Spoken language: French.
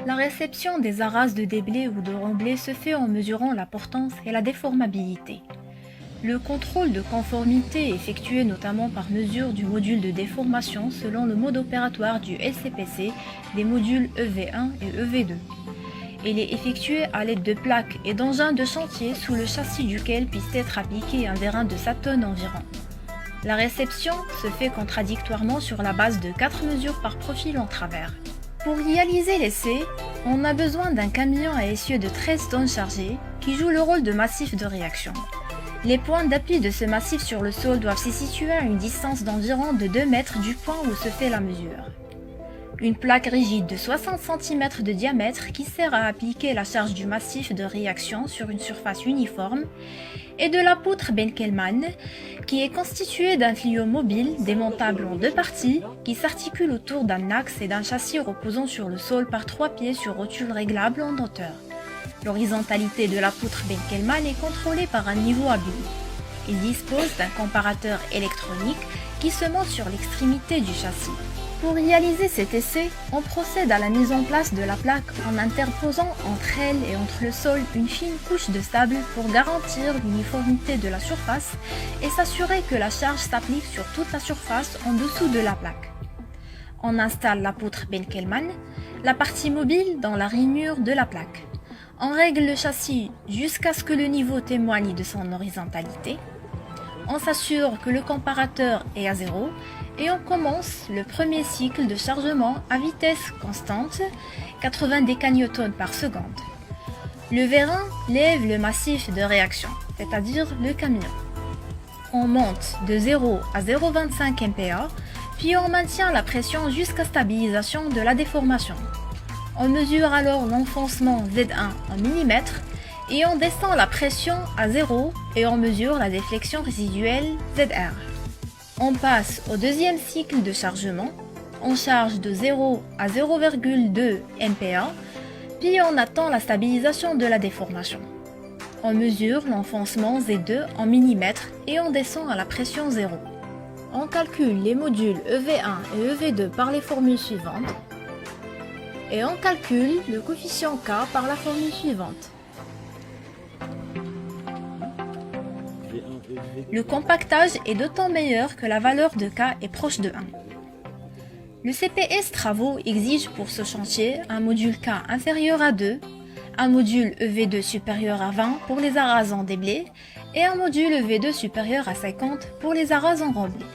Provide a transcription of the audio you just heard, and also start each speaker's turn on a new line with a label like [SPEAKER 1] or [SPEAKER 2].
[SPEAKER 1] La réception des arases de déblai ou de remblai se fait en mesurant la portance et la déformabilité. Le contrôle de conformité est effectué notamment par mesure du module de déformation selon le mode opératoire du SCPC des modules EV1 et EV2. Il est effectué à l'aide de plaques et d'engins de chantier sous le châssis duquel puisse être appliqué un vérin de 7 tonnes environ. La réception se fait contradictoirement sur la base de 4 mesures par profil en travers. Pour réaliser l'essai, on a besoin d'un camion à essieu de 13 tonnes chargées qui joue le rôle de massif de réaction. Les points d'appui de ce massif sur le sol doivent se situer à une distance d'environ de 2 mètres du point où se fait la mesure. Une plaque rigide de 60 cm de diamètre qui sert à appliquer la charge du massif de réaction sur une surface uniforme et de la poutre Benkelmann qui est constituée d'un tuyau mobile démontable en 2 parties qui s'articule autour d'un axe et d'un châssis reposant sur le sol par 3 pieds sur rotule réglable en hauteur. L'horizontalité de la poutre Benkelmann est contrôlée par un niveau à bulles. Il dispose d'un comparateur électronique qui se monte sur l'extrémité du châssis. Pour réaliser cet essai, on procède à la mise en place de la plaque en interposant entre elle et entre le sol une fine couche de sable pour garantir l'uniformité de la surface et s'assurer que la charge s'applique sur toute la surface en dessous de la plaque. On installe la poutre Benkelmann, la partie mobile dans la rainure de la plaque. On règle le châssis jusqu'à ce que le niveau témoigne de son horizontalité. On s'assure que le comparateur est à 0 et on commence le premier cycle de chargement à vitesse constante, 80 décanewtons par seconde. Le vérin lève le massif de réaction, c'est-à-dire le camion. On monte de 0 à 0,25 MPa, puis on maintient la pression jusqu'à stabilisation de la déformation. On mesure alors l'enfoncement Z1 en millimètres et on descend la pression à 0 et on mesure la déflexion résiduelle ZR. On passe au deuxième cycle de chargement, on charge de 0 à 0,2 MPa, puis on attend la stabilisation de la déformation. On mesure l'enfoncement Z2 en millimètres et on descend à la pression 0. On calcule les modules EV1 et EV2 par les formules suivantes et on calcule le coefficient K par la formule suivante. Le compactage est d'autant meilleur que la valeur de K est proche de 1. Le CPS Travaux exige pour ce chantier un module K inférieur à 2, un module EV2 supérieur à 20 pour les arases en déblai et un module EV2 supérieur à 50 pour les arases en remblai.